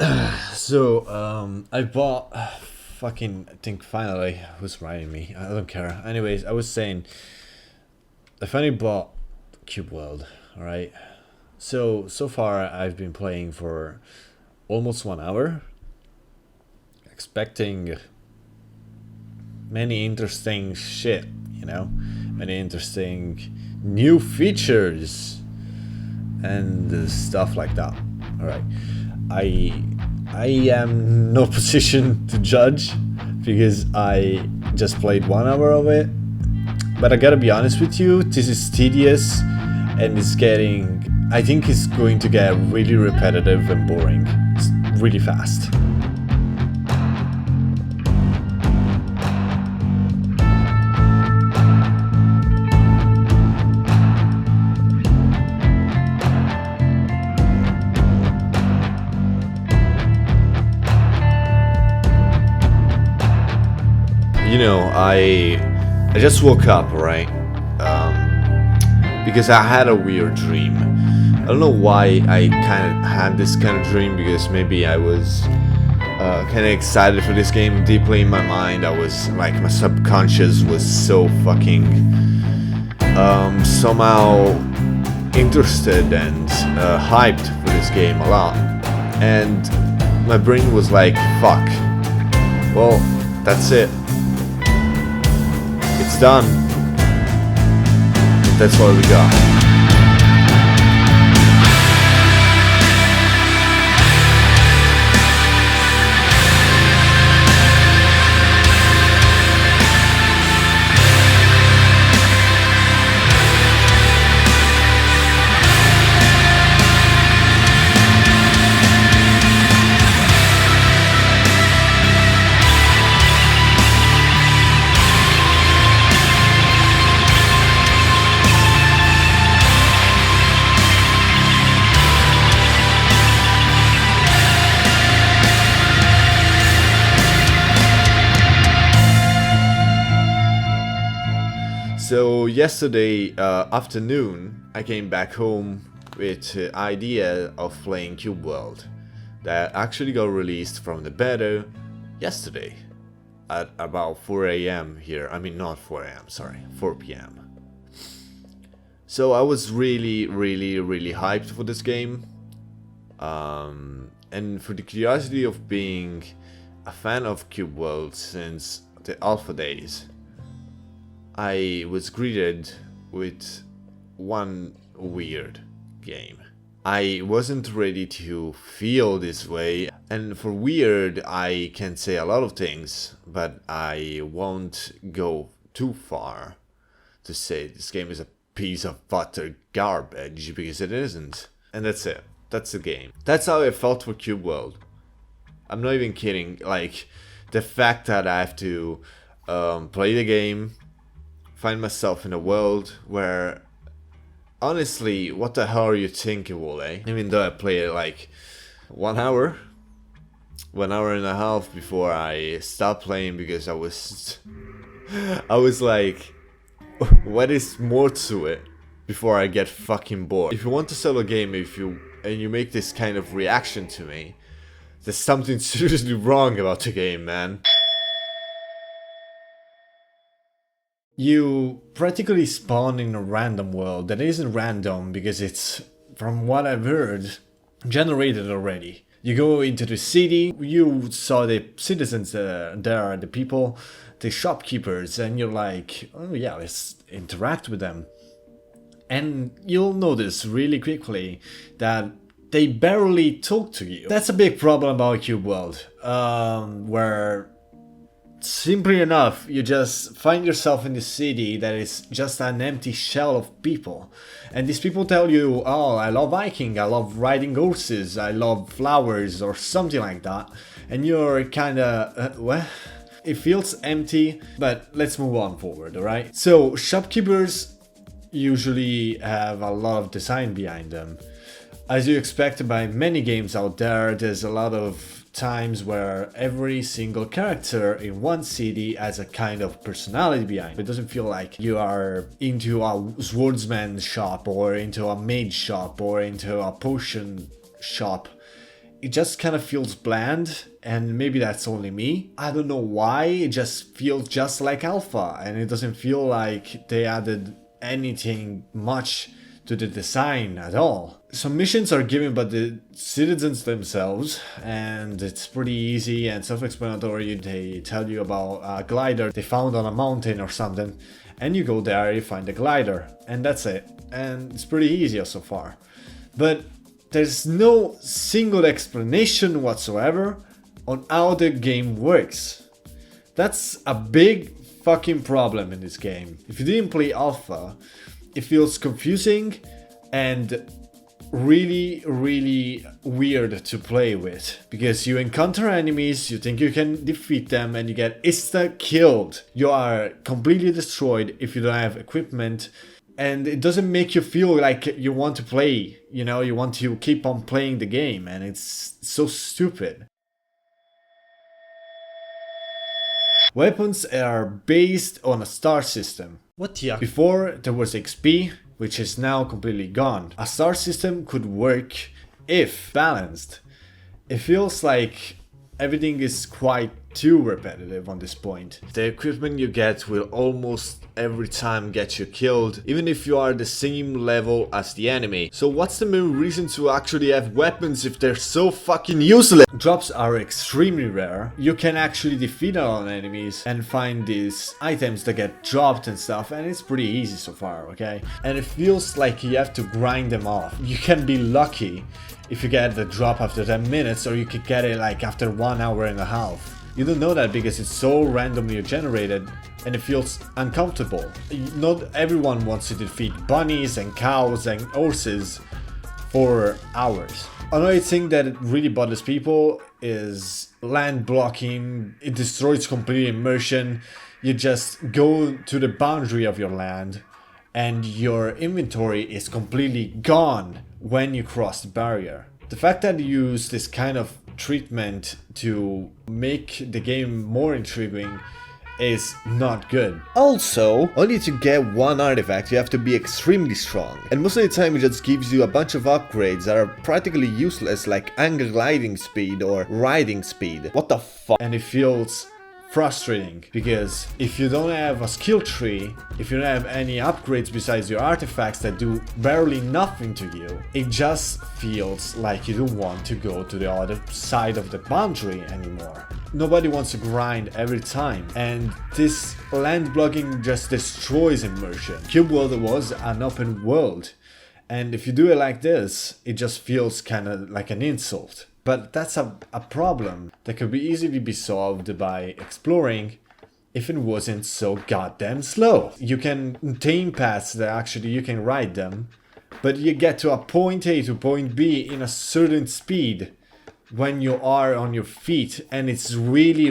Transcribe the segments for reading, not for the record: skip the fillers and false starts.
I bought fucking, I think finally, who's writing me? I don't care. Anyways, I was saying, I finally bought Cube World, alright? So far I've been playing for almost 1 hour, expecting many interesting shit, many interesting new features and stuff like that. Alright. I am no position to judge because I just played 1 hour of it. But I gotta be honest with you, this is tedious and I think it's going to get really repetitive and boring really fast. I just woke up, right? Because I had a weird dream. I don't know why I kind of had this kind of dream, because maybe I was kind of excited for this game deeply in my mind. I was like, my subconscious was so fucking somehow interested and hyped for this game a lot. And my brain was like, fuck. Well, that's it. It's done. That's what we got. So yesterday afternoon, I came back home with the idea of playing Cube World that actually got released from the beta yesterday at about 4 a.m. here. I mean, not 4 a.m., sorry, 4 p.m. So I was really hyped for this game. And for the curiosity of being a fan of Cube World since the alpha days, I was greeted with one weird game. I wasn't ready to feel this way, and for weird I can say a lot of things, but I won't go too far to say this game is a piece of butter garbage, because it isn't. And that's it. That's the game. That's how I felt for Cube World. I'm not even kidding. Like, the fact that I have to play the game, find myself in a world where, honestly, what the hell are you thinking, Wole? Even though I played it like 1 hour, 1 hour and a half before I stopped playing, because I was like, what is more to it, before I get fucking bored. If you want to sell a game, and you make this kind of reaction to me, there's something seriously wrong about the game, man. You practically spawn in a random world that isn't random, because it's, from what I've heard, generated already. You go into the city, you saw the citizens there, the people, the shopkeepers, and you're like, oh yeah, let's interact with them. And you'll notice really quickly that they barely talk to you. That's a big problem about Cube World, where simply enough, you just find yourself in the city that is just an empty shell of people. And these people tell you, oh, I love hiking, I love riding horses, I love flowers, or something like that. And you're kinda, what? It feels empty, but let's move on forward, alright? So, shopkeepers usually have a lot of design behind them. As you expect by many games out there, there's a lot of times where every single character in one city has a kind of personality behind. It doesn't feel like you are into a swordsman shop, or into a mage shop, or into a potion shop it just kind of feels bland, and maybe that's only me. I don't know why, it just feels just like alpha, and it doesn't feel like they added anything much to the design at all. Some missions are given by the citizens themselves, and it's pretty easy and self-explanatory. They tell you about a glider they found on a mountain or something, and you go there, you find the glider, and that's it. And it's pretty easy so far. But there's no single explanation whatsoever on how the game works. That's a big fucking problem in this game. If you didn't play alpha, it feels confusing and really weird to play with, because you encounter enemies, you think you can defeat them, and you get insta killed. You are completely destroyed if you don't have equipment, and it doesn't make you feel like you want to play, you know, you want to keep on playing the game, and it's so stupid. Weapons are based on a star system. What the? Before there was XP, which is now completely gone. A star system could work if balanced. It feels like everything is quite too repetitive on this point. The equipment you get will almost every time get you killed, even if you are the same level as the enemy. So what's the main reason to actually have weapons if they're so fucking useless? Drops are extremely rare. You can actually defeat a lot of enemies and find these items that get dropped and stuff, and it's pretty easy so far, okay? And it feels like you have to grind them off. You can be lucky if you get the drop after 10 minutes, or you could get it like after 1 hour and a half. You don't know that because it's so randomly generated and it feels uncomfortable. Not everyone wants to defeat bunnies and cows and horses for hours. Another thing that really bothers people is land blocking. It destroys complete immersion. You just go to the boundary of your land and your inventory is completely gone when you cross the barrier. The fact that you use this kind of treatment to make the game more intriguing is not good. Also, only to get one artifact you have to be extremely strong, and most of the time it just gives you a bunch of upgrades that are practically useless, like angle gliding speed or riding speed. What the fuck? And it feels frustrating, because if you don't have a skill tree, if you don't have any upgrades besides your artifacts that do barely nothing to you, it just feels like you don't want to go to the other side of the boundary anymore. Nobody wants to grind every time, and this land blocking just destroys immersion. Cube World was an open world, and if you do it like this, it just feels kind of like an insult. But that's a problem that could be easily be solved by exploring if it wasn't so goddamn slow. You can tame paths that actually you can ride them, but you get to a point A to point B in a certain speed when you are on your feet, and it's really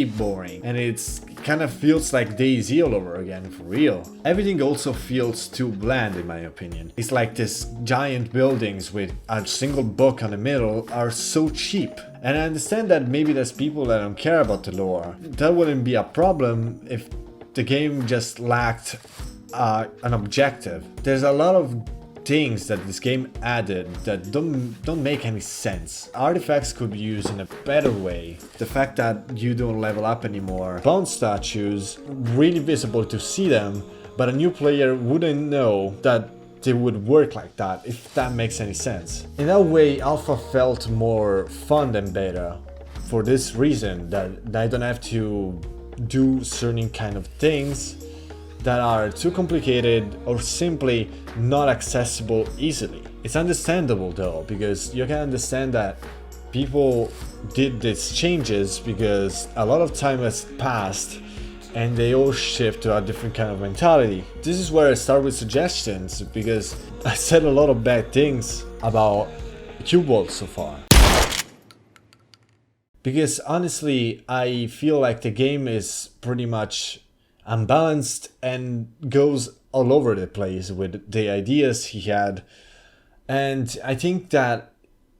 boring, and it's kind of feels like DayZ all over again, for real. Everything also feels too bland in my opinion. It's like these giant buildings with a single book on the middle are so cheap. And I understand that maybe there's people that don't care about the lore. That wouldn't be a problem if the game just lacked an objective. There's a lot of things that this game added that don't make any sense. Artifacts could be used in a better way. The fact that you don't level up anymore. Bound statues, really visible to see them, but a new player wouldn't know that they would work like that, if that makes any sense. In that way, Alpha felt more fun than Beta, for this reason, that I don't have to do certain kind of things that are too complicated or simply not accessible easily. It's understandable though, because you can understand that people did these changes because a lot of time has passed and they all shift to a different kind of mentality. This is where I start with suggestions, because I said a lot of bad things about Cube World so far. Because honestly, I feel like the game is pretty much unbalanced and goes all over the place with the ideas he had, and I think that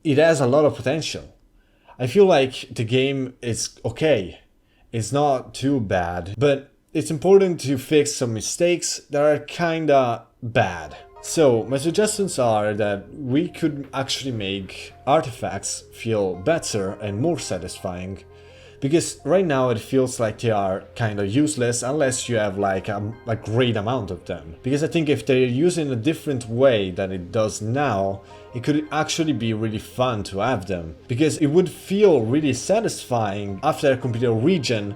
it has a lot of potential. I feel like the game is okay, it's not too bad, but it's important to fix some mistakes that are kinda bad. So my suggestions are that we could actually make artifacts feel better and more satisfying, because right now it feels like they are kind of useless unless you have like a great amount of them. Because I think if they're used in a different way than it does now, it could actually be really fun to have them. Because it would feel really satisfying after I complete a region.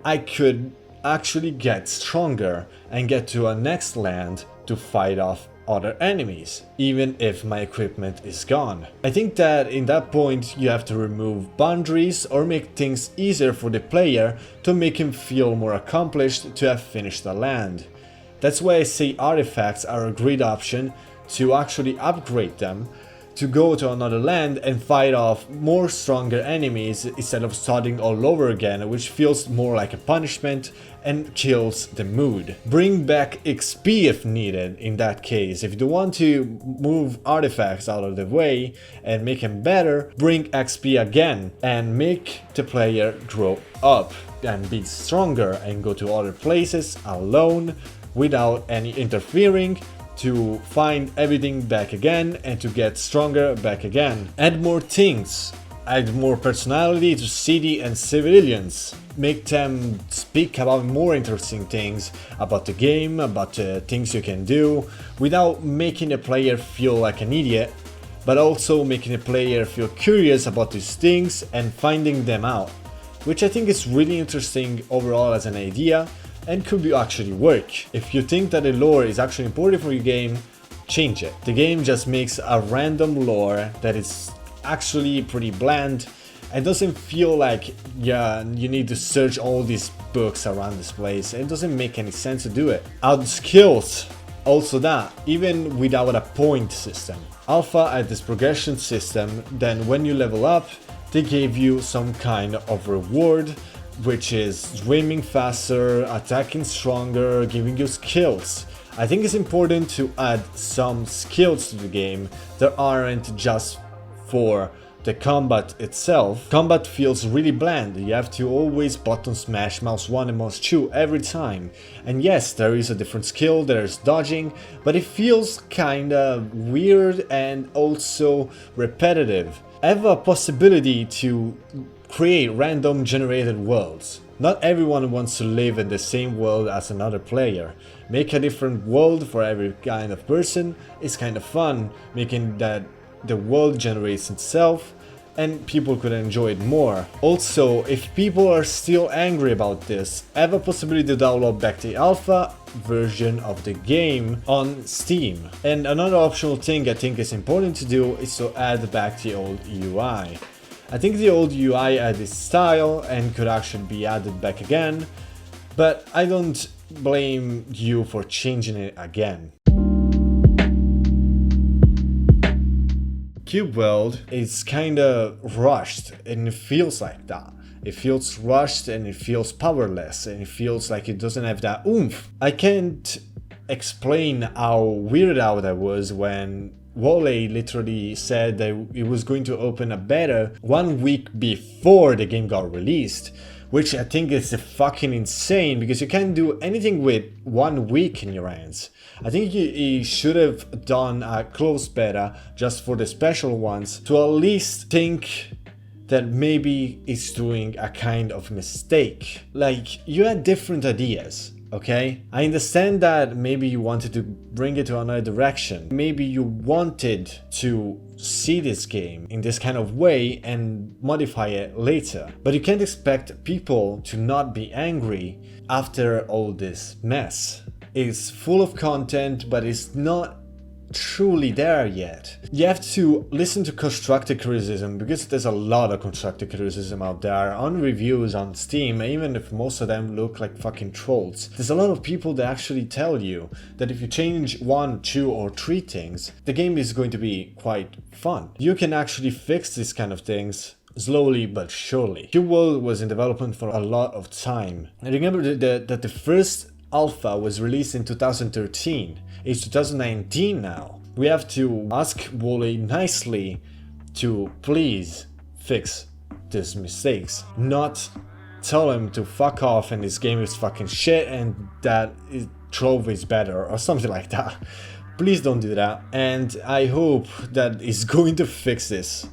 I could actually get stronger and get to a next land to fight off other enemies, even if my equipment is gone. I think that in that point you have to remove boundaries or make things easier for the player to make him feel more accomplished to have finished a land. That's why I say artifacts are a great option to actually upgrade them, to go to another land and fight off more stronger enemies instead of starting all over again, which feels more like a punishment and kills the mood. Bring back XP if needed in that case. If you want to move artifacts out of the way and make them better, bring XP again and make the player grow up and be stronger and go to other places alone without any interfering, to find everything back again and to get stronger back again. Add more things, add more personality to city and civilians, make them speak about more interesting things about the game, about the things you can do, without making the player feel like an idiot, but also making the player feel curious about these things and finding them out, which I think is really interesting overall as an idea and could be actually work. If you think that the lore is actually important for your game, change it. The game just makes a random lore that is actually pretty bland and doesn't feel like you need to search all these books around this place. It doesn't make any sense to do it. Add skills, also that, even without a point system. Alpha had this progression system, then when you level up, they gave you some kind of reward, which is swimming faster, attacking stronger, giving you skills. I think it's important to add some skills to the game that aren't just for the combat itself. Combat feels really bland. You have to always button smash mouse 1 and mouse 2 every time. And yes, there is a different skill, there's dodging, but it feels kinda weird and also repetitive. I have a possibility to create random generated worlds. Not everyone wants to live in the same world as another player. Make a different world for every kind of person is kind of fun, making that the world generates itself and people could enjoy it more. Also, if people are still angry about this, I have a possibility to download back the alpha version of the game on Steam. And another optional thing I think is important to do is to add back the old UI. I think the old UI had its style and could actually be added back again, but I don't blame you for changing it again. Cube World is kinda rushed and it feels like that. It feels rushed and it feels powerless and it feels like it doesn't have that oomph. I can't explain how weirded out I was when Wally literally said that it was going to open a beta 1 week before the game got released, which I think is fucking insane because you can't do anything with 1 week in your hands. I think he should have done a closed beta just for the special ones to at least think that maybe it's doing a kind of mistake. Like, you had different ideas. Okay, I understand that maybe you wanted to bring it to another direction. Maybe you wanted to see this game in this kind of way and modify it later. But you can't expect people to not be angry after all this mess. It's full of content, but it's not truly there yet. You have to listen to constructive criticism because there's a lot of constructive criticism out there on reviews on Steam, even if most of them look like fucking trolls. There's a lot of people that actually tell you that if you change 1, 2 or 3 things, the game is going to be quite fun. You can actually fix these kind of things slowly but surely. Cube World was in development for a lot of time. I remember that the first alpha was released in 2013. It's 2019 now. We have to ask Wally nicely to please fix these mistakes, not tell him to fuck off and this game is fucking shit and that Trove is better or something like that. Please don't do that, and I hope that it's going to fix this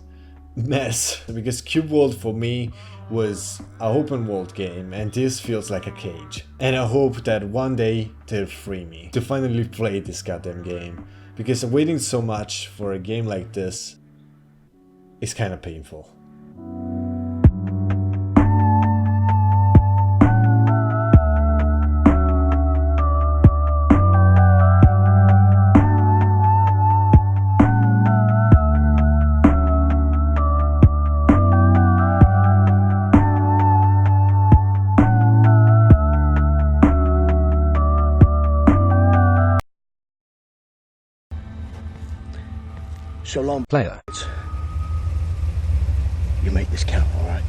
mess, because Cube World for me was an open world game and this feels like a cage. And I hope that one day they'll free me to finally play this goddamn game, because waiting so much for a game like this is kind of painful. So long, Player. you make this count, all right?